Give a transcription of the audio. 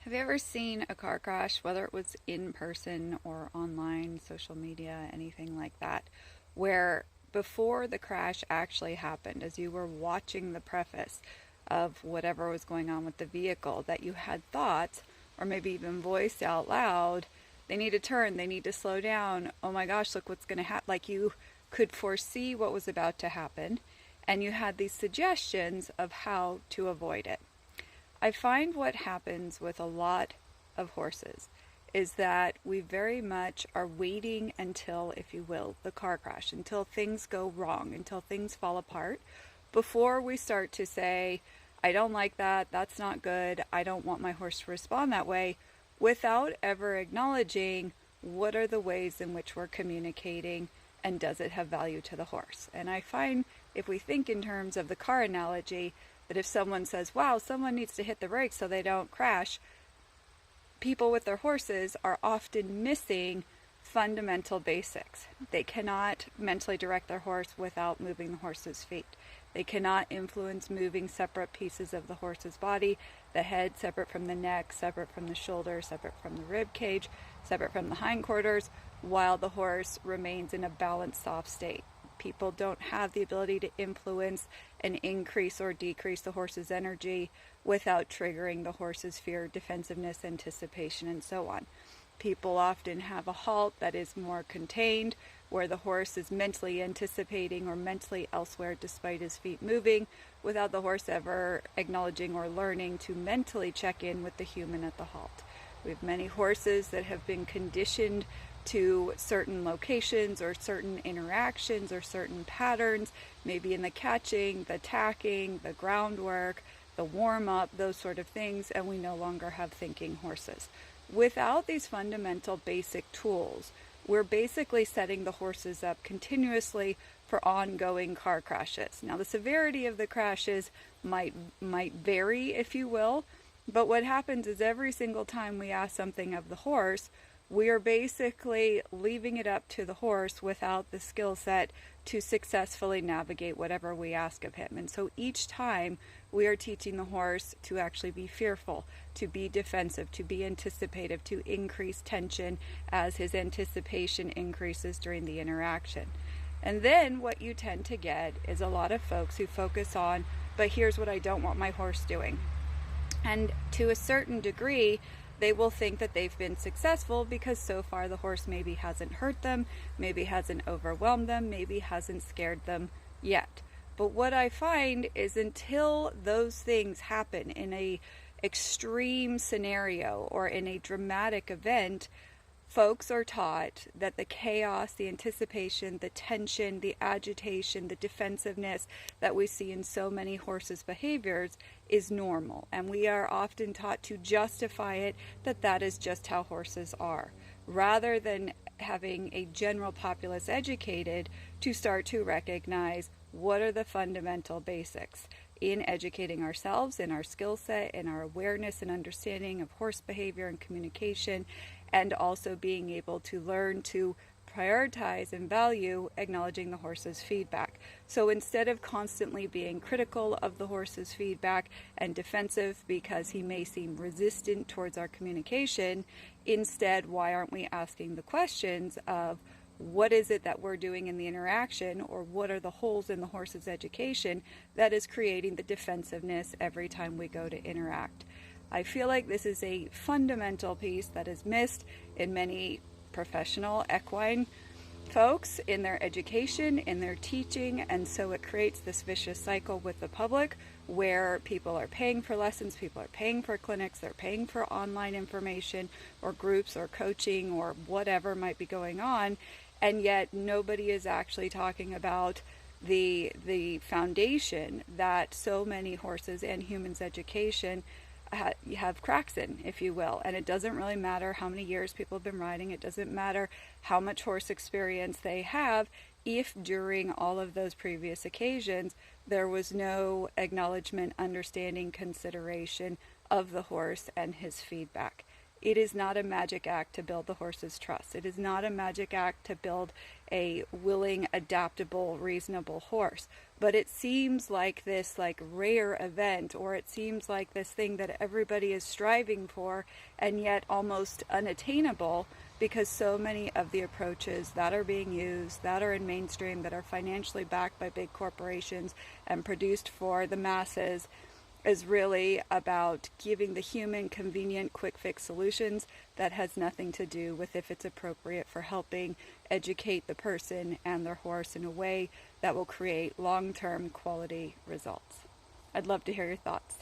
Have you ever seen a car crash, whether it was in person or online, social media, anything like that, where before the crash actually happened, as you were watching the preface of whatever was going on with the vehicle, that you had thoughts, or maybe even voiced out loud, they need to turn, they need to slow down, oh my gosh, look what's going to happen. Like you could foresee what was about to happen, and you had these suggestions of how to avoid it. I find what happens with a lot of horses is that we very much are waiting until, if you will, the car crash, until things go wrong, until things fall apart, before we start to say, I don't like that, that's not good, I don't want my horse to respond that way, without ever acknowledging what are the ways in which we're communicating and does it have value to the horse. And I find if we think in terms of the car analogy, that if someone says, wow, someone needs to hit the brakes so they don't crash, people with their horses are often missing fundamental basics. They cannot mentally direct their horse without moving the horse's feet. They cannot influence moving separate pieces of the horse's body, the head separate from the neck, separate from the shoulder, separate from the rib cage, separate from the hindquarters, while the horse remains in a balanced, soft state. People don't have the ability to influence and increase or decrease the horse's energy without triggering the horse's fear, defensiveness, anticipation, and so on. People often have a halt that is more contained, where the horse is mentally anticipating or mentally elsewhere despite his feet moving, without the horse ever acknowledging or learning to mentally check in with the human at the halt. We have many horses that have been conditioned to certain locations or certain interactions or certain patterns, maybe in the catching, the tacking, the groundwork, the warm-up, those sort of things, and we no longer have thinking horses. Without these fundamental basic tools, we're basically setting the horses up continuously for ongoing car crashes. Now, the severity of the crashes might vary, if you will, but what happens is every single time we ask something of the horse, we are basically leaving it up to the horse without the skill set to successfully navigate whatever we ask of him. And so each time we are teaching the horse to actually be fearful, to be defensive, to be anticipative, to increase tension as his anticipation increases during the interaction. And then what you tend to get is a lot of folks who focus on, but here's what I don't want my horse doing. And to a certain degree, they will think that they've been successful because so far the horse maybe hasn't hurt them, maybe hasn't overwhelmed them, maybe hasn't scared them yet. But what I find is until those things happen in a extreme scenario or in a dramatic event, folks are taught that the chaos, the anticipation, the tension, the agitation, the defensiveness that we see in so many horses' behaviors is normal. And we are often taught to justify it, that that is just how horses are, rather than having a general populace educated to start to recognize what are the fundamental basics in educating ourselves, in our skill set, in our awareness and understanding of horse behavior and communication, and also being able to learn to prioritize and value acknowledging the horse's feedback. So instead of constantly being critical of the horse's feedback and defensive because he may seem resistant towards our communication, instead, why aren't we asking the questions of what is it that we're doing in the interaction, or what are the holes in the horse's education that is creating the defensiveness every time we go to interact? I feel like this is a fundamental piece that is missed in many professional equine folks in their education, in their teaching, and so it creates this vicious cycle with the public where people are paying for lessons, people are paying for clinics, they're paying for online information or groups or coaching or whatever might be going on, and yet nobody is actually talking about the foundation that so many horses and humans' education have cracks in, if you will. And it doesn't really matter how many years people have been riding, it doesn't matter how much horse experience they have, if during all of those previous occasions there was no acknowledgement, understanding, consideration of the horse and his feedback. It is not a magic act to build the horse's trust. It is not a magic act to build a willing, adaptable, reasonable horse. But it seems like this like rare event, or it seems like this thing that everybody is striving for and yet almost unattainable, because so many of the approaches that are being used, that are in mainstream, that are financially backed by big corporations and produced for the masses, is really about giving the human convenient quick fix solutions that has nothing to do with if it's appropriate for helping educate the person and their horse in a way that will create long-term quality results. I'd love to hear your thoughts.